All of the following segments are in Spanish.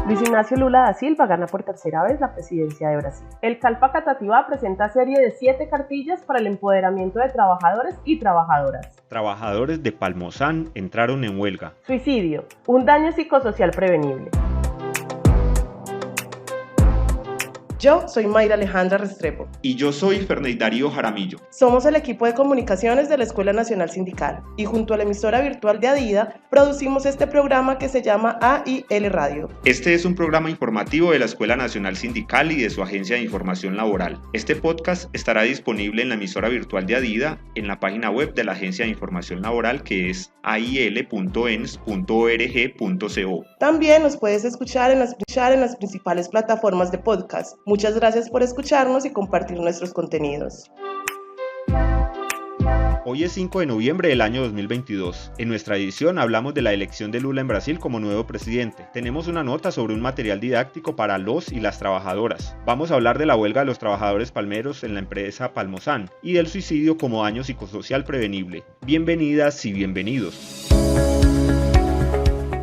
Luis Ignacio Lula da Silva gana por tercera vez la presidencia de Brasil. El Calpa Catativá presenta serie de 7 cartillas para el empoderamiento de trabajadores y trabajadoras. Trabajadores de Palmozán entraron en huelga. Suicidio, un daño psicosocial prevenible. Yo soy Mayra Alejandra Restrepo. Y yo soy Ferney Darío Jaramillo. Somos el equipo de comunicaciones de la Escuela Nacional Sindical y junto a la emisora virtual de ADIDA producimos este programa que se llama AIL Radio. Este es un programa informativo de la Escuela Nacional Sindical y de su Agencia de Información Laboral. Este podcast estará disponible en la emisora virtual de ADIDA, en la página web de la Agencia de Información Laboral, que es ail.ens.org.co. También nos puedes escuchar en las principales plataformas de podcast. Muchas gracias por escucharnos y compartir nuestros contenidos. Hoy es 5 de noviembre del año 2022. En nuestra edición hablamos de la elección de Lula en Brasil como nuevo presidente. Tenemos una nota sobre un material didáctico para los y las trabajadoras. Vamos a hablar de la huelga de los trabajadores palmeros en la empresa Palmozán y del suicidio como daño psicosocial prevenible. Bienvenidas y bienvenidos.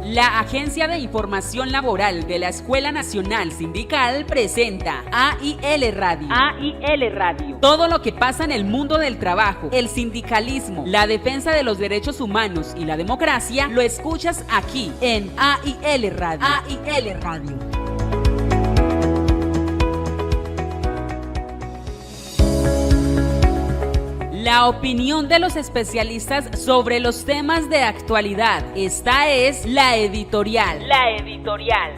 La Agencia de Información Laboral de la Escuela Nacional Sindical presenta AIL Radio. AIL Radio. Todo lo que pasa en el mundo del trabajo, el sindicalismo, la defensa de los derechos humanos y la democracia, lo escuchas aquí en AIL Radio. AIL Radio. La opinión de los especialistas sobre los temas de actualidad. Esta es la editorial. La editorial.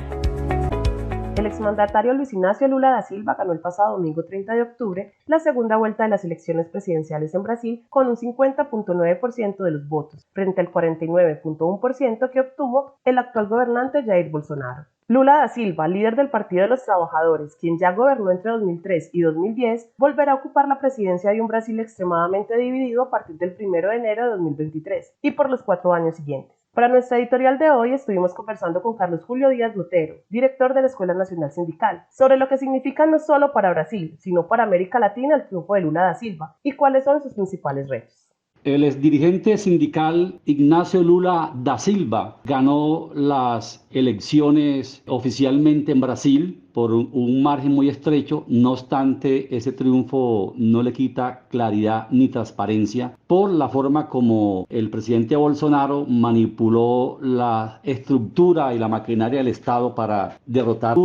El exmandatario Luis Ignacio Lula da Silva ganó el pasado domingo 30 de octubre la segunda vuelta de las elecciones presidenciales en Brasil con un 50.9% de los votos, frente al 49.1% que obtuvo el actual gobernante Jair Bolsonaro. Lula da Silva, líder del Partido de los Trabajadores, quien ya gobernó entre 2003 y 2010, volverá a ocupar la presidencia de un Brasil extremadamente dividido a partir del 1 de enero de 2023 y por los 4 años siguientes. Para nuestra editorial de hoy estuvimos conversando con Carlos Julio Díaz Botero, director de la Escuela Nacional Sindical, sobre lo que significa no solo para Brasil, sino para América Latina el triunfo de Lula da Silva y cuáles son sus principales retos. El exdirigente sindical Ignacio Lula da Silva ganó las elecciones oficialmente en Brasil por un margen muy estrecho. No obstante, ese triunfo no le quita claridad ni transparencia por la forma como el presidente Bolsonaro manipuló la estructura y la maquinaria del Estado para derrotar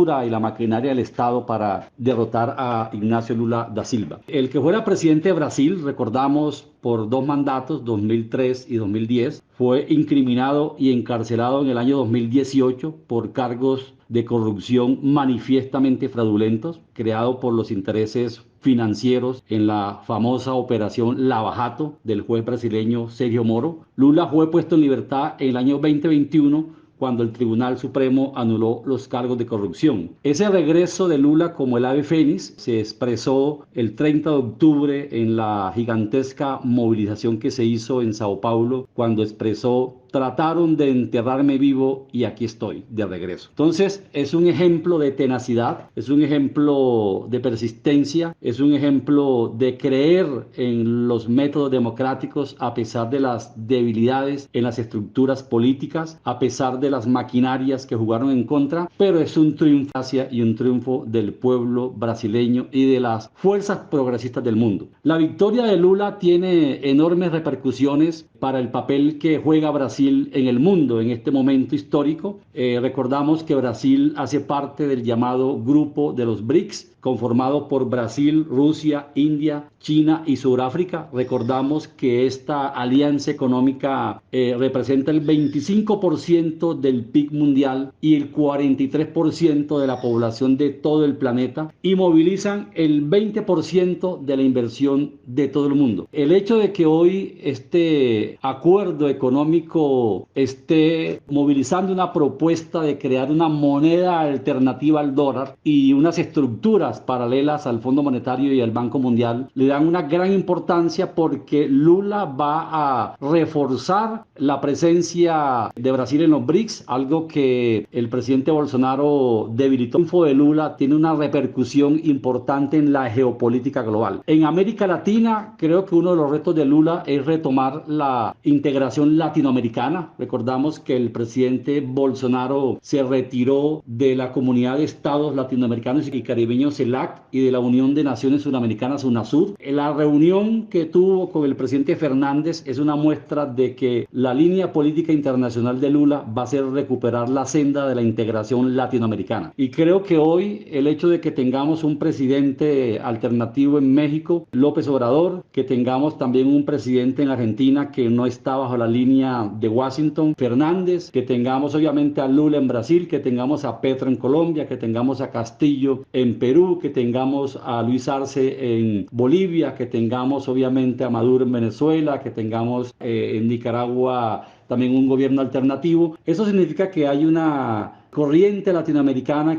a Ignacio Lula da Silva. El que fuera presidente de Brasil, recordamos, por 2 mandatos, 2003 y 2010, fue incriminado y encarcelado en el año 2018 por cargos de corrupción manifiestamente fraudulentos, creado por los intereses financieros en la famosa operación Lava Jato del juez brasileño Sergio Moro. Lula fue puesto en libertad en el año 2021 cuando el Tribunal Supremo anuló los cargos de corrupción. Ese regreso de Lula como el ave fénix se expresó el 30 de octubre en la gigantesca movilización que se hizo en Sao Paulo, cuando expresó: trataron de enterrarme vivo y aquí estoy, de regreso. Entonces, es un ejemplo de tenacidad, es un ejemplo de persistencia, es un ejemplo de creer en los métodos democráticos a pesar de las debilidades en las estructuras políticas, a pesar de las maquinarias que jugaron en contra, pero es un triunfo y un triunfo del pueblo brasileño y de las fuerzas progresistas del mundo. La victoria de Lula tiene enormes repercusiones para el papel que juega Brasil en el mundo en este momento histórico. Recordamos que Brasil hace parte del llamado grupo de los BRICS, conformado por Brasil, Rusia, India, China y Sudáfrica. Recordamos que esta alianza económica representa el 25% del PIB mundial y el 43% de la población de todo el planeta, y movilizan el 20% de la inversión de todo el mundo. El hecho de que hoy este acuerdo económico esté movilizando una propuesta de crear una moneda alternativa al dólar y unas estructuras agencias paralelas al Fondo Monetario y al Banco Mundial le dan una gran importancia porque Lula va a reforzar la presencia de Brasil en los BRICS, algo que el presidente Bolsonaro debilitó. El triunfo de Lula tiene una repercusión importante en la geopolítica global. En América Latina, creo que uno de los retos de Lula es retomar la integración latinoamericana. Recordamos que el presidente Bolsonaro se retiró de la Comunidad de Estados Latinoamericanos y Caribeños, CELAC, y de la Unión de Naciones Suramericanas, UNASUR. La reunión que tuvo con el presidente Fernández es una muestra de que la línea política internacional de Lula va a ser recuperar la senda de la integración latinoamericana. Y creo que hoy el hecho de que tengamos un presidente alternativo en México, López Obrador, que tengamos también un presidente en Argentina que no está bajo la línea de Washington, Fernández, que tengamos obviamente a Lula en Brasil, que tengamos a Petro en Colombia, que tengamos a Castillo en Perú, que tengamos a Luis Arce en Bolivia, que tengamos obviamente a Maduro en Venezuela, que tengamos en Nicaragua también un gobierno alternativo. Eso significa que hay una corriente latinoamericana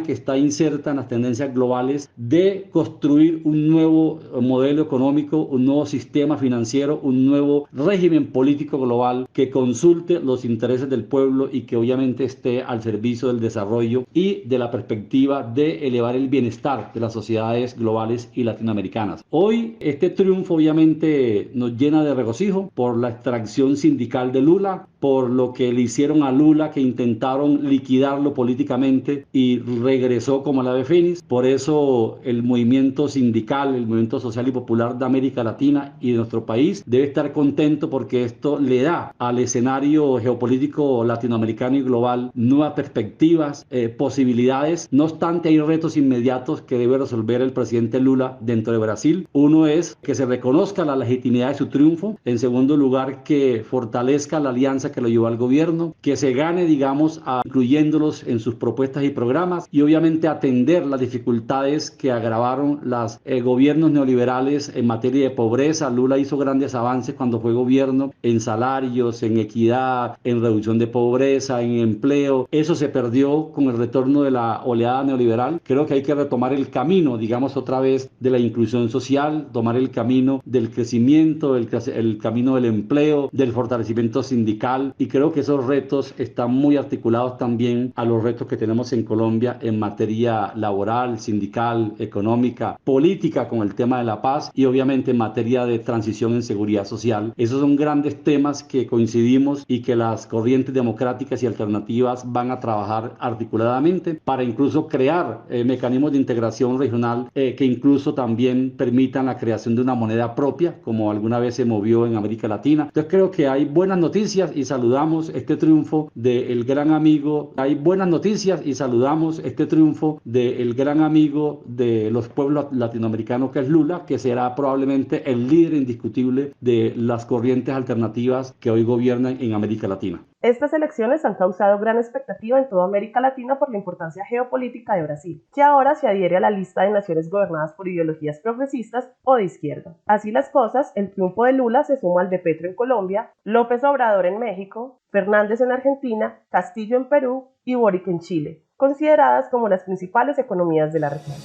que está inserta en las tendencias globales de construir un nuevo modelo económico, un nuevo sistema financiero, un nuevo régimen político global que consulte los intereses del pueblo y que obviamente esté al servicio del desarrollo y de la perspectiva de elevar el bienestar de las sociedades globales y latinoamericanas. Hoy este triunfo obviamente nos llena de regocijo por la extracción sindical de Lula, por lo que le hicieron a Lula, que intentaron liquidarlo políticamente y regresó como el ave fénix. Por eso el movimiento sindical, el movimiento social y popular de América Latina y de nuestro país debe estar contento porque esto le da al escenario geopolítico latinoamericano y global nuevas perspectivas, posibilidades. No obstante, hay retos inmediatos que debe resolver el presidente Lula dentro de Brasil. Uno es que se reconozca la legitimidad de su triunfo. En segundo lugar, que fortalezca la alianza que lo llevó al gobierno, que se gane, digamos, incluyéndolos en sus propuestas y programas, y obviamente atender las dificultades que agravaron los gobiernos neoliberales en materia de pobreza. Lula hizo grandes avances cuando fue gobierno en salarios, en equidad, en reducción de pobreza, en empleo. Eso se perdió con el retorno de la oleada neoliberal. Creo que hay que retomar el camino, digamos, otra vez de la inclusión social, tomar el camino del crecimiento, el camino del empleo, del fortalecimiento sindical, y creo que esos retos están muy articulados también a los retos que tenemos en Colombia en materia laboral, sindical, económica, política, con el tema de la paz, y obviamente en materia de transición en seguridad social. Esos son grandes temas que coincidimos y que las corrientes democráticas y alternativas van a trabajar articuladamente para incluso crear mecanismos de integración regional que incluso también permitan la creación de una moneda propia, como alguna vez se movió en América Latina. Entonces creo que hay buenas noticias y saludamos este triunfo del gran amigo. Hay buenas noticias y saludamos este triunfo del gran amigo de los pueblos latinoamericanos, que es Lula, que será probablemente el líder indiscutible de las corrientes alternativas que hoy gobiernan en América Latina. Estas elecciones han causado gran expectativa en toda América Latina por la importancia geopolítica de Brasil, que ahora se adhiere a la lista de naciones gobernadas por ideologías progresistas o de izquierda. Así las cosas, el triunfo de Lula se suma al de Petro en Colombia, López Obrador en México, Fernández en Argentina, Castillo en Perú y Boric en Chile, consideradas como las principales economías de la región.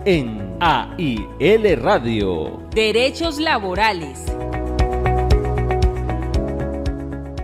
En AIL Radio. Derechos laborales.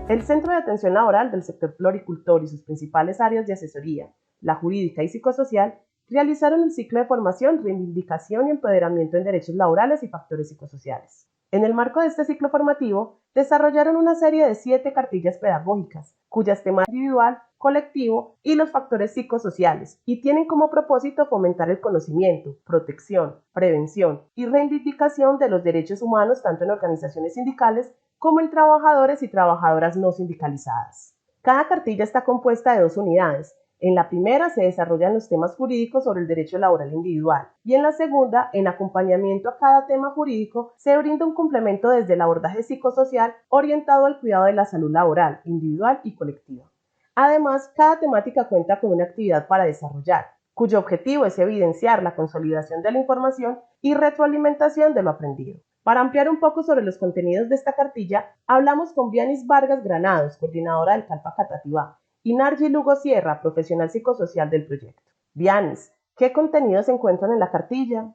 El Centro de Atención Laboral del sector floricultor y sus principales áreas de asesoría, la jurídica y psicosocial, realizaron el ciclo de formación, reivindicación y empoderamiento en derechos laborales y factores psicosociales. En el marco de este ciclo formativo, desarrollaron una serie de 7 cartillas pedagógicas, cuyas temas individual, colectivo y los factores psicosociales, y tienen como propósito fomentar el conocimiento, protección, prevención y reivindicación de los derechos humanos tanto en organizaciones sindicales como en trabajadores y trabajadoras no sindicalizadas. Cada cartilla está compuesta de 2 unidades. En la primera se desarrollan los temas jurídicos sobre el derecho laboral individual y en la segunda, en acompañamiento a cada tema jurídico, se brinda un complemento desde el abordaje psicosocial orientado al cuidado de la salud laboral, individual y colectiva. Además, cada temática cuenta con una actividad para desarrollar, cuyo objetivo es evidenciar la consolidación de la información y retroalimentación de lo aprendido. Para ampliar un poco sobre los contenidos de esta cartilla, hablamos con Vianis Vargas Granados, coordinadora del CALPA Catativá, y Nargi Lugo Sierra, profesional psicosocial del proyecto. Vianis, ¿qué contenidos se encuentran en la cartilla?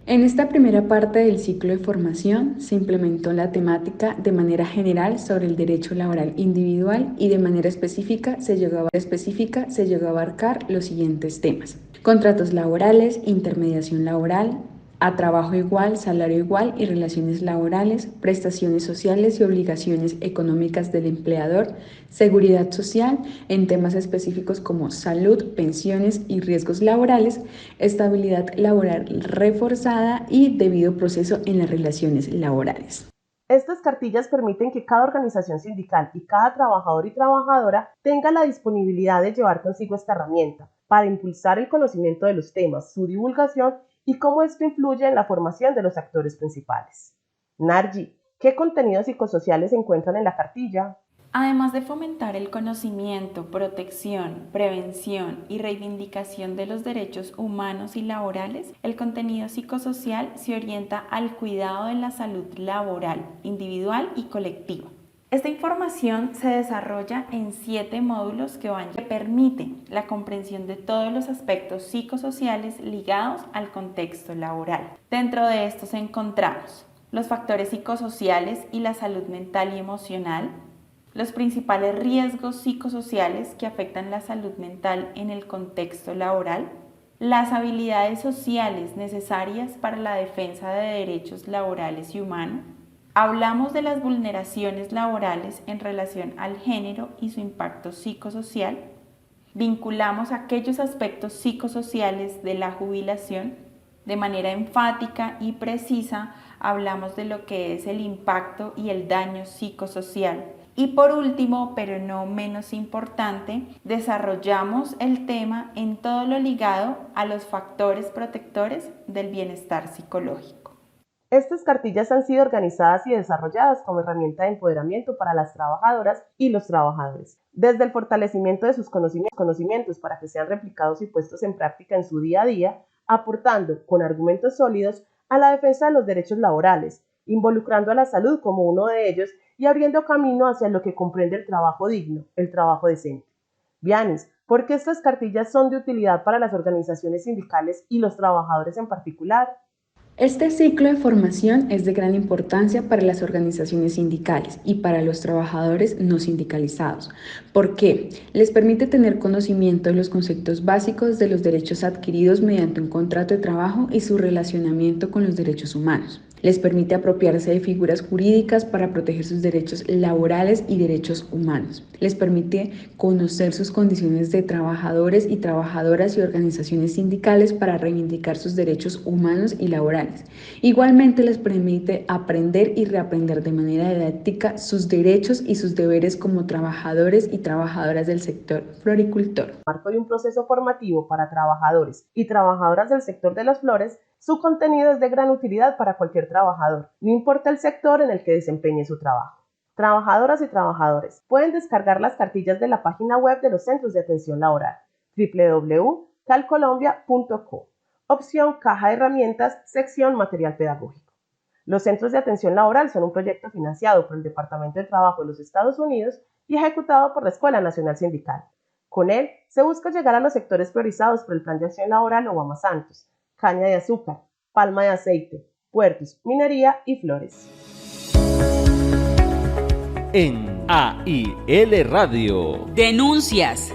En esta primera parte del ciclo de formación se implementó la temática de manera general sobre el derecho laboral individual y de manera específica se llegó a abarcar los siguientes temas: contratos laborales, intermediación laboral, a trabajo igual, salario igual y relaciones laborales, prestaciones sociales y obligaciones económicas del empleador, seguridad social en temas específicos como salud, pensiones y riesgos laborales, estabilidad laboral reforzada y debido proceso en las relaciones laborales. Estas cartillas permiten que cada organización sindical y cada trabajador y trabajadora tenga la disponibilidad de llevar consigo esta herramienta para impulsar el conocimiento de los temas, su divulgación y cómo esto influye en la formación de los actores principales. Nargi, ¿qué contenidos psicosociales se encuentran en la cartilla? Además de fomentar el conocimiento, protección, prevención y reivindicación de los derechos humanos y laborales, el contenido psicosocial se orienta al cuidado de la salud laboral, individual y colectiva. Esta información se desarrolla en 7 módulos que permiten la comprensión de todos los aspectos psicosociales ligados al contexto laboral. Dentro de estos encontramos los factores psicosociales y la salud mental y emocional, los principales riesgos psicosociales que afectan la salud mental en el contexto laboral, las habilidades sociales necesarias para la defensa de derechos laborales y humanos. Hablamos de las vulneraciones laborales en relación al género y su impacto psicosocial. Vinculamos aquellos aspectos psicosociales de la jubilación. De manera enfática y precisa, hablamos de lo que es el impacto y el daño psicosocial. Y por último, pero no menos importante, desarrollamos el tema en todo lo ligado a los factores protectores del bienestar psicológico. Estas cartillas han sido organizadas y desarrolladas como herramienta de empoderamiento para las trabajadoras y los trabajadores, desde el fortalecimiento de sus conocimientos para que sean replicados y puestos en práctica en su día a día, aportando con argumentos sólidos a la defensa de los derechos laborales, involucrando a la salud como uno de ellos y abriendo camino hacia lo que comprende el trabajo digno, el trabajo decente. Vianis, ¿por qué estas cartillas son de utilidad para las organizaciones sindicales y los trabajadores en particular? Este ciclo de formación es de gran importancia para las organizaciones sindicales y para los trabajadores no sindicalizados, porque les permite tener conocimiento de los conceptos básicos de los derechos adquiridos mediante un contrato de trabajo y su relacionamiento con los derechos humanos. Les permite apropiarse de figuras jurídicas para proteger sus derechos laborales y derechos humanos. Les permite conocer sus condiciones de trabajadores y trabajadoras y organizaciones sindicales para reivindicar sus derechos humanos y laborales. Igualmente les permite aprender y reaprender de manera didáctica sus derechos y sus deberes como trabajadores y trabajadoras del sector floricultor. Marco de un proceso formativo para trabajadores y trabajadoras del sector de las flores, su contenido es de gran utilidad para cualquier trabajador, no importa el sector en el que desempeñe su trabajo. Trabajadoras y trabajadores pueden descargar las cartillas de la página web de los Centros de Atención Laboral, www.calcolombia.co, opción Caja de Herramientas, sección Material Pedagógico. Los Centros de Atención Laboral son un proyecto financiado por el Departamento de Trabajo de los Estados Unidos y ejecutado por la Escuela Nacional Sindical. Con él se busca llegar a los sectores priorizados por el Plan de Acción Laboral Obama Santos: caña de azúcar, palma de aceite, puertos, minería y flores. En AIL Radio. Denuncias.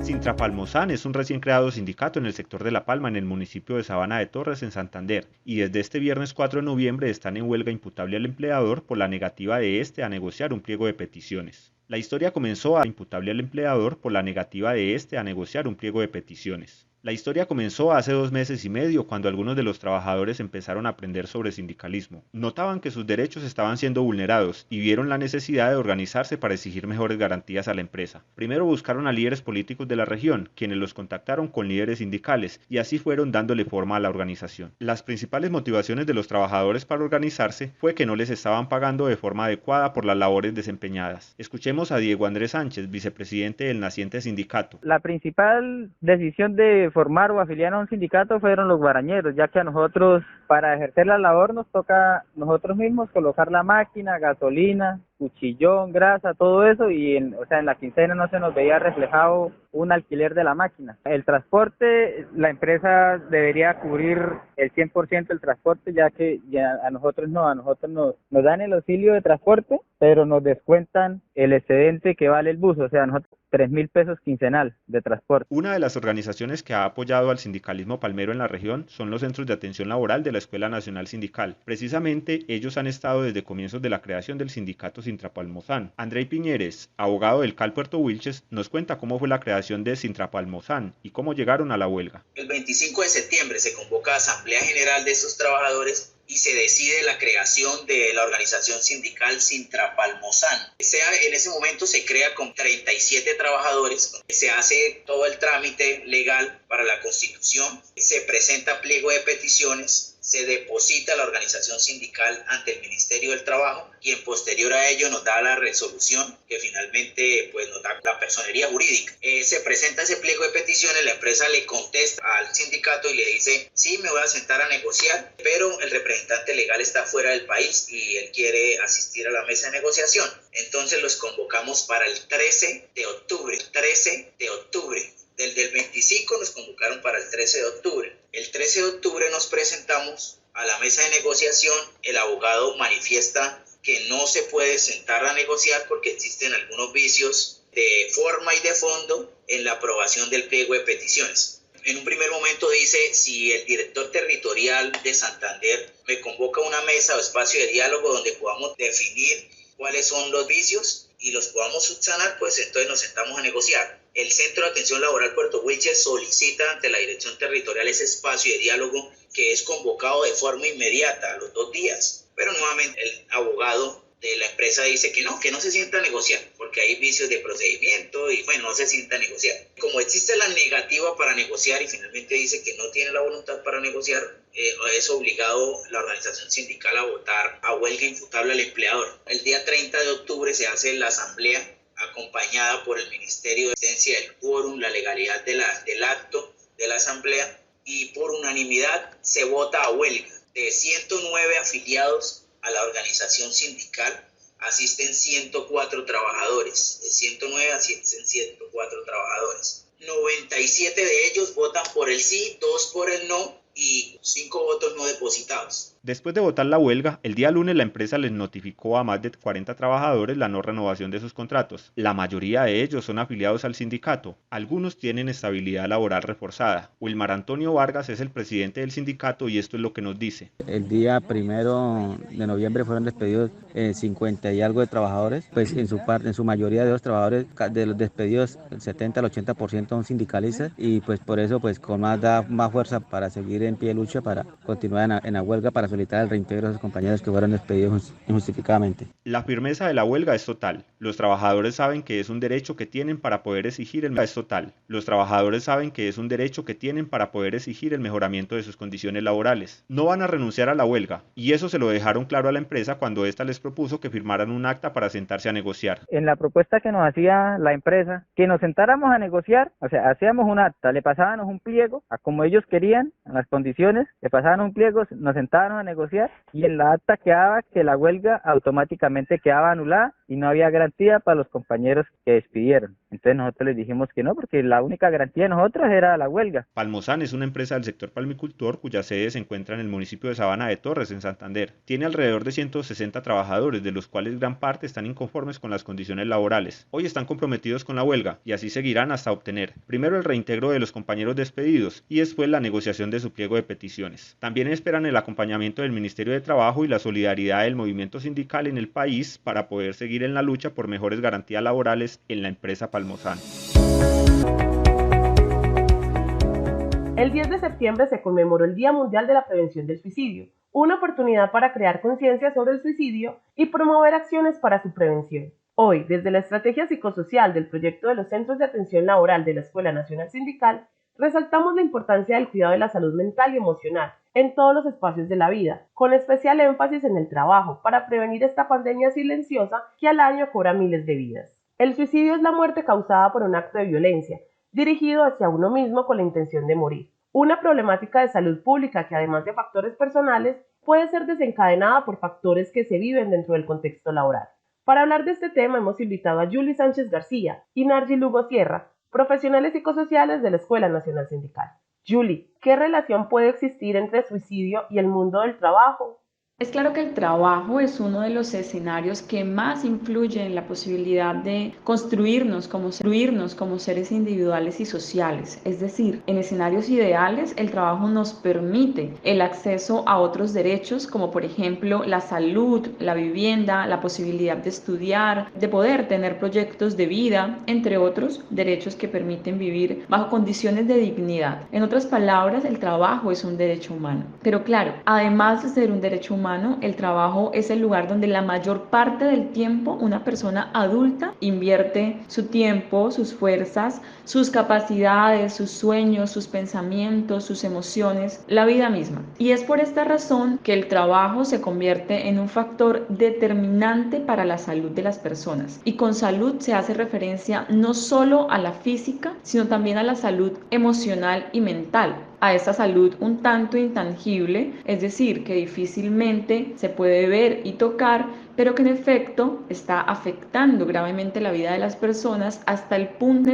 Sintrapalmozán es un recién creado sindicato en el sector de La Palma, en el municipio de Sabana de Torres, en Santander, y desde este viernes 4 de noviembre están en huelga imputable al empleador por la negativa de este a negociar un pliego de peticiones. La historia comenzó imputable al empleador por la negativa de este a negociar un pliego de peticiones. La historia comenzó hace 2 meses y medio, cuando algunos de los trabajadores empezaron a aprender sobre sindicalismo. Notaban que sus derechos estaban siendo vulnerados y vieron la necesidad de organizarse para exigir mejores garantías a la empresa. Primero buscaron a líderes políticos de la región, quienes los contactaron con líderes sindicales, y así fueron dándole forma a la organización. Las principales motivaciones de los trabajadores para organizarse fue que no les estaban pagando de forma adecuada por las labores desempeñadas. Escuchemos a Diego Andrés Sánchez, vicepresidente del naciente sindicato. La principal decisión de formar o afiliar a un sindicato fueron los guarañeros, ya que a nosotros, para ejercer la labor, nos toca nosotros mismos colocar la máquina, gasolina, cuchillón, grasa, todo eso, y en la quincena no se nos veía reflejado un alquiler de la máquina. El transporte, la empresa debería cubrir el 100% del transporte, ya que a nosotros nos dan el auxilio de transporte, pero nos descuentan el excedente que vale el bus, o sea, nosotros 3.000 pesos quincenal de transporte. Una de las organizaciones que ha apoyado al sindicalismo palmero en la región son los centros de atención laboral de la Escuela Nacional Sindical. Precisamente ellos han estado desde comienzos de la creación del sindicato Sintrapalmozán. Andrei Piñeres, abogado del CAL Puerto Wilches, nos cuenta cómo fue la creación de Sintrapalmozán y cómo llegaron a la huelga. El 25 de septiembre se convoca Asamblea General de estos trabajadores y se decide la creación de la organización sindical Sintrapalmozán. En ese momento se crea con 37 trabajadores, se hace todo el trámite legal para la constitución, se presenta pliego de peticiones, se deposita la organización sindical ante el Ministerio del Trabajo, quien posterior a ello nos da la resolución que finalmente pues nos da la personería jurídica. Se presenta ese pliego de peticiones, la empresa le contesta al sindicato y le dice: sí, me voy a sentar a negociar, pero el representante legal está fuera del país y él quiere asistir a la mesa de negociación. Entonces los convocamos para el 13 de octubre. Del 25 nos convocaron para el 13 de octubre. El 13 de octubre nos presentamos a la mesa de negociación. El abogado manifiesta que no se puede sentar a negociar porque existen algunos vicios de forma y de fondo en la aprobación del pliego de peticiones. En un primer momento dice: si el director territorial de Santander me convoca a una mesa o espacio de diálogo donde podamos definir cuáles son los vicios y los podamos subsanar, pues entonces nos sentamos a negociar. El Centro de Atención Laboral Puerto Wilches solicita ante la Dirección Territorial ese espacio de diálogo, que es convocado de forma inmediata a los 2 días. Pero nuevamente el abogado de la empresa dice que no se sienta a negociar, porque hay vicios de procedimiento y bueno, no se sienta a negociar. Como existe la negativa para negociar y finalmente dice que no tiene la voluntad para negociar, es obligado la organización sindical a votar a huelga imputable al empleador. El día 30 de octubre se hace la asamblea acompañada por el Ministerio de Asistencia del quórum, la legalidad del acto de la asamblea, y por unanimidad se vota a huelga. De 109 afiliados a la organización sindical asisten 104 trabajadores. De 109 asisten 104 trabajadores. 97 de ellos votan por el sí, 2 por el no y 5 votos no depositados. Después de votar la huelga, el día lunes la empresa les notificó a más de 40 trabajadores la no renovación de sus contratos. La mayoría de ellos son afiliados al sindicato. Algunos tienen estabilidad laboral reforzada. Wilmar Antonio Vargas es el presidente del sindicato y esto es lo que nos dice. El día 1 de noviembre fueron despedidos 50 y algo de trabajadores. Pues en su mayoría de los trabajadores, de los despedidos, el 70 al 80% son sindicalistas, y pues por eso pues con más fuerza para seguir en pie de lucha, para continuar en la huelga, para solicitar el reintegro de sus compañeros que fueron despedidos injustificadamente. La firmeza de la huelga es total. Los trabajadores saben que es un derecho que tienen para poder exigir el mejoramiento de sus condiciones laborales. No van a renunciar a la huelga, y eso se lo dejaron claro a la empresa cuando ésta les propuso que firmaran un acta para sentarse a negociar. En la propuesta que nos hacía la empresa, que nos sentáramos a negociar, o sea, hacíamos un acta, le pasábamos un pliego a como ellos querían, en las condiciones, le pasaban un pliego, nos sentábamos a negociar, y en la acta quedaba que la huelga automáticamente quedaba anulada y no había garantía para los compañeros que despidieron. Entonces nosotros les dijimos que no, porque la única garantía de nosotros era la huelga. Palmozán es una empresa del sector palmicultor cuya sede se encuentra en el municipio de Sabana de Torres, en Santander. Tiene alrededor de 160 trabajadores, de los cuales gran parte están inconformes con las condiciones laborales. Hoy están comprometidos con la huelga y así seguirán hasta obtener primero el reintegro de los compañeros despedidos y después la negociación de su pliego de peticiones. También esperan el acompañamiento del Ministerio de Trabajo y la solidaridad del movimiento sindical en el país para poder seguir en la lucha por mejores garantías laborales en la empresa Palmozán. El 10 de septiembre se conmemoró el Día Mundial de la Prevención del Suicidio, una oportunidad para crear conciencia sobre el suicidio y promover acciones para su prevención. Hoy, desde la estrategia psicosocial del proyecto de los Centros de Atención Laboral de la Escuela Nacional Sindical, resaltamos la importancia del cuidado de la salud mental y emocional en todos los espacios de la vida, con especial énfasis en el trabajo, para prevenir esta pandemia silenciosa que al año cobra miles de vidas. El suicidio es la muerte causada por un acto de violencia, dirigido hacia uno mismo con la intención de morir. Una problemática de salud pública que, además de factores personales, puede ser desencadenada por factores que se viven dentro del contexto laboral. Para hablar de este tema hemos invitado a Julie Sánchez García y Nargi Lugo Sierra, profesionales psicosociales de la Escuela Nacional Sindical. Julie, ¿qué relación puede existir entre suicidio y el mundo del trabajo? Es claro que el trabajo es uno de los escenarios que más influye en la posibilidad de construirnos como seres individuales y sociales. Es decir, en escenarios ideales, el trabajo nos permite el acceso a otros derechos, como por ejemplo la salud, la vivienda, la posibilidad de estudiar, de poder tener proyectos de vida, entre otros derechos que permiten vivir bajo condiciones de dignidad. En otras palabras, el trabajo es un derecho humano. Pero claro, además de ser un derecho humano, el trabajo es el lugar donde la mayor parte del tiempo una persona adulta invierte su tiempo, sus fuerzas, sus capacidades, sus sueños, sus pensamientos, sus emociones, la vida misma. Y es por esta razón que el trabajo se convierte en un factor determinante para la salud de las personas. Y con salud se hace referencia no solo a la física, sino también a la salud emocional y mental, a esta salud un tanto intangible, es decir, que difícilmente se puede ver y tocar, pero que en efecto está afectando gravemente la vida de las personas hasta el punto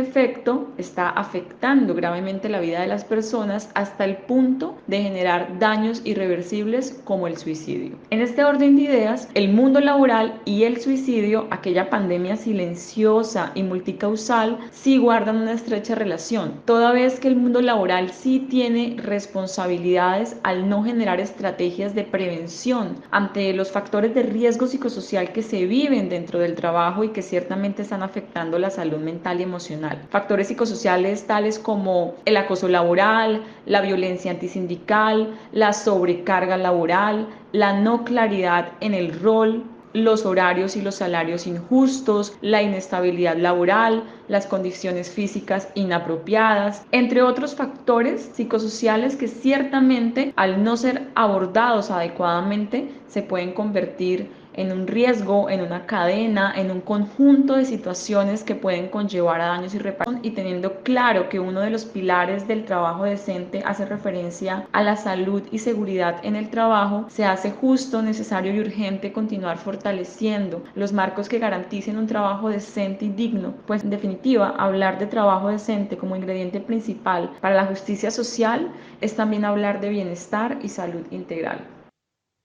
de generar daños irreversibles como el suicidio. En este orden de ideas, el mundo laboral y el suicidio, aquella pandemia silenciosa y multicausal, sí guardan una estrecha relación, toda vez que el mundo laboral sí tiene responsabilidades al no generar estrategias de prevención ante los factores de riesgo psicosocial que se viven dentro del trabajo y que ciertamente están afectando la salud mental y emocional. Factores psicosociales tales como el acoso laboral, la violencia antisindical, la sobrecarga laboral, la no claridad en el rol, los horarios y los salarios injustos, la inestabilidad laboral, las condiciones físicas inapropiadas, entre otros factores psicosociales que ciertamente al no ser abordados adecuadamente se pueden convertir en un riesgo, en una cadena, en un conjunto de situaciones que pueden conllevar a daños y reparación, y teniendo claro que uno de los pilares del trabajo decente hace referencia a la salud y seguridad en el trabajo, se hace justo, necesario y urgente continuar fortaleciendo los marcos que garanticen un trabajo decente y digno, pues en definitiva, hablar de trabajo decente como ingrediente principal para la justicia social es también hablar de bienestar y salud integral.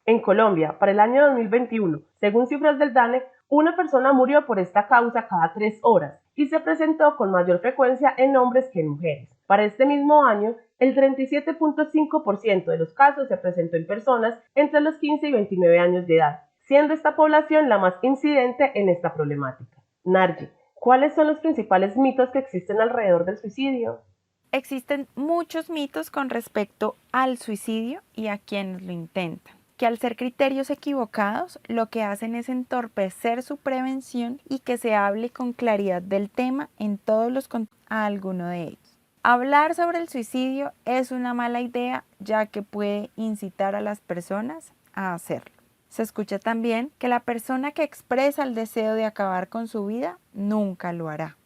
En Colombia, para el año 2021, según cifras del DANE, una persona murió por esta causa cada 3 horas y se presentó con mayor frecuencia en hombres que en mujeres. Para este mismo año, el 37.5% de los casos se presentó en personas entre los 15 y 29 años de edad, siendo esta población la más incidente en esta problemática. Nargi, ¿cuáles son los principales mitos que existen alrededor del suicidio? Existen muchos mitos con respecto al suicidio y a quienes lo intentan, que al ser criterios equivocados lo que hacen es entorpecer su prevención y que se hable con claridad del tema en todos los contextos a alguno de ellos. Hablar sobre el suicidio es una mala idea, ya que puede incitar a las personas a hacerlo. Se escucha también que la persona que expresa el deseo de acabar con su vida nunca lo hará.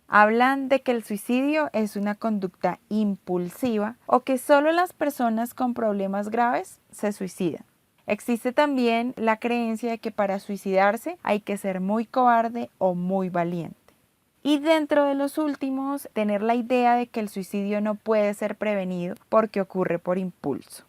Hablan de que el suicidio es una conducta impulsiva o que solo las personas con problemas graves se suicidan. Existe también la creencia de que para suicidarse hay que ser muy cobarde o muy valiente. Y dentro de los últimos, tener la idea de que el suicidio no puede ser prevenido porque ocurre por impulso.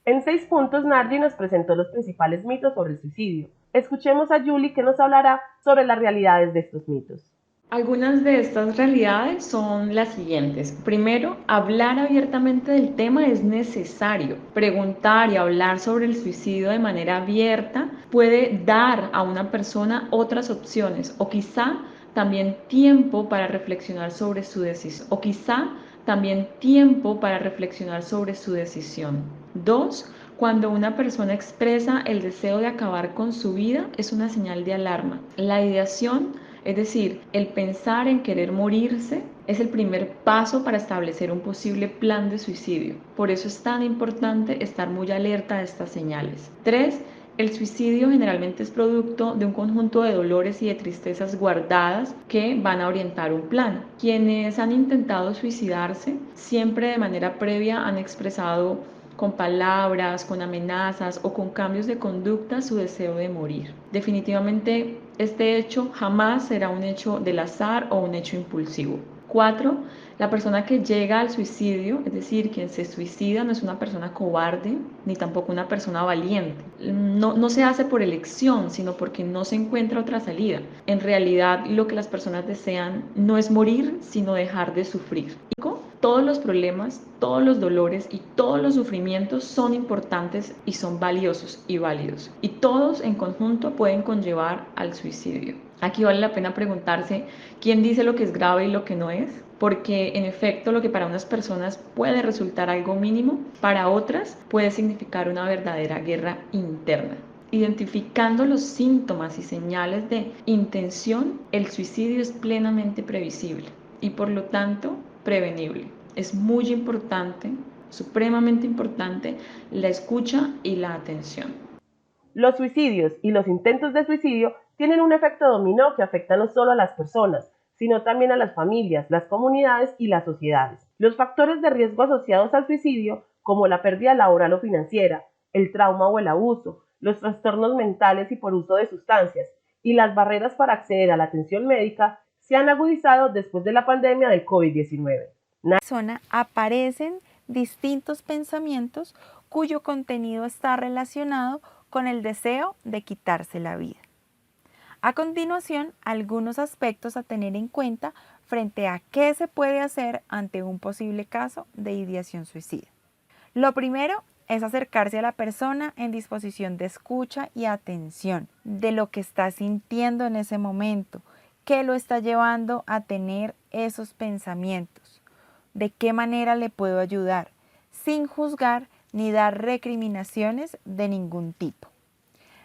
En 6 puntos, Nargi nos presentó los principales mitos sobre el suicidio. Escuchemos a Julie, que nos hablará sobre las realidades de estos mitos. Algunas de estas realidades son las siguientes. Primero, hablar abiertamente del tema es necesario. Preguntar y hablar sobre el suicidio de manera abierta puede dar a una persona otras opciones o quizá también tiempo para reflexionar sobre su decisión. Dos, cuando una persona expresa el deseo de acabar con su vida es una señal de alarma. La ideación, es decir, el pensar en querer morirse, es el primer paso para establecer un posible plan de suicidio. Por eso es tan importante estar muy alerta a estas señales. 3. El suicidio generalmente es producto de un conjunto de dolores y de tristezas guardadas que van a orientar un plan. Quienes han intentado suicidarse siempre de manera previa han expresado con palabras, con amenazas o con cambios de conducta su deseo de morir. Definitivamente este hecho jamás será un hecho del azar o un hecho impulsivo. 4. La persona que llega al suicidio, es decir, quien se suicida, no es una persona cobarde ni tampoco una persona valiente. No se hace por elección, sino porque no se encuentra otra salida. En realidad, lo que las personas desean no es morir, sino dejar de sufrir. Todos los problemas, todos los dolores y todos los sufrimientos son importantes y son valiosos y válidos. Y todos en conjunto pueden conllevar al suicidio. Aquí vale la pena preguntarse quién dice lo que es grave y lo que no es, porque en efecto lo que para unas personas puede resultar algo mínimo, para otras puede significar una verdadera guerra interna. Identificando los síntomas y señales de intención, el suicidio es plenamente previsible y por lo tanto prevenible. Es muy importante, supremamente importante, la escucha y la atención. Los suicidios y los intentos de suicidio tienen un efecto dominó que afecta no solo a las personas, sino también a las familias, las comunidades y las sociedades. Los factores de riesgo asociados al suicidio, como la pérdida laboral o financiera, el trauma o el abuso, los trastornos mentales y por uso de sustancias, y las barreras para acceder a la atención médica, se han agudizado después de la pandemia del COVID-19. Aparecen distintos pensamientos cuyo contenido está relacionado con el deseo de quitarse la vida. A continuación, algunos aspectos a tener en cuenta frente a qué se puede hacer ante un posible caso de ideación suicida. Lo primero es acercarse a la persona en disposición de escucha y atención de lo que está sintiendo en ese momento, qué lo está llevando a tener esos pensamientos, de qué manera le puedo ayudar, sin juzgar ni dar recriminaciones de ningún tipo.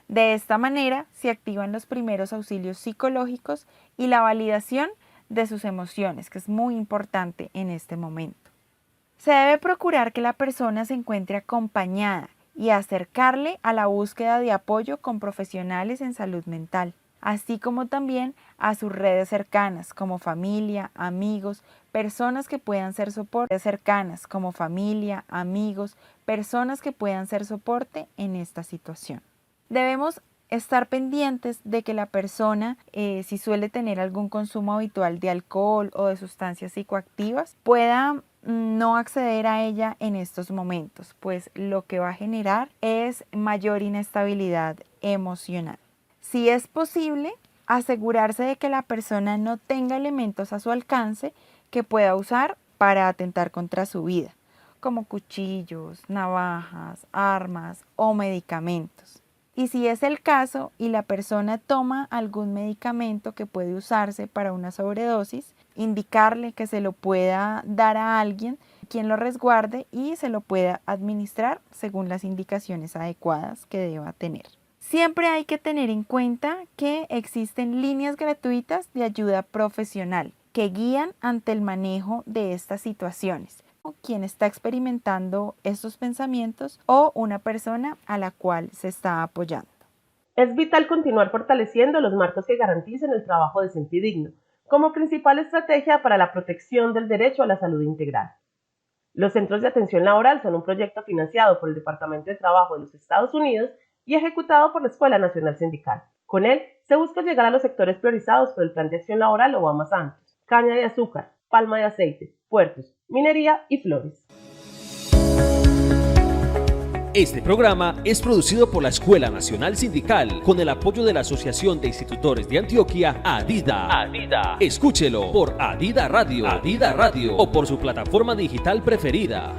De esta manera se activan los primeros auxilios psicológicos y la validación de sus emociones, que es muy importante en este momento. Se debe procurar que la persona se encuentre acompañada y acercarle a la búsqueda de apoyo con profesionales en salud mental, así como también a sus redes cercanas como familia, amigos, personas que puedan ser soporte en esta situación. Debemos estar pendientes de que la persona, si suele tener algún consumo habitual de alcohol o de sustancias psicoactivas, pueda no acceder a ella en estos momentos, pues lo que va a generar es mayor inestabilidad emocional. Si es posible, asegurarse de que la persona no tenga elementos a su alcance que pueda usar para atentar contra su vida, como cuchillos, navajas, armas o medicamentos. Y si es el caso y la persona toma algún medicamento que puede usarse para una sobredosis, indicarle que se lo pueda dar a alguien quien lo resguarde y se lo pueda administrar según las indicaciones adecuadas que deba tener. Siempre hay que tener en cuenta que existen líneas gratuitas de ayuda profesional que guían ante el manejo de estas situaciones. Quien está experimentando estos pensamientos o una persona a la cual se está apoyando. Es vital continuar fortaleciendo los marcos que garanticen el trabajo decente y digno, como principal estrategia para la protección del derecho a la salud integral. Los centros de atención laboral son un proyecto financiado por el Departamento de Trabajo de los Estados Unidos y ejecutado por la Escuela Nacional Sindical. Con él se busca llegar a los sectores priorizados por el Plan de Acción Laboral Obama Santos: caña de azúcar, palma de aceite, puertos, minería y flores. Este programa es producido por la Escuela Nacional Sindical con el apoyo de la Asociación de Institutores de Antioquia, ADIDA. Escúchelo por ADIDA Radio o por su plataforma digital preferida.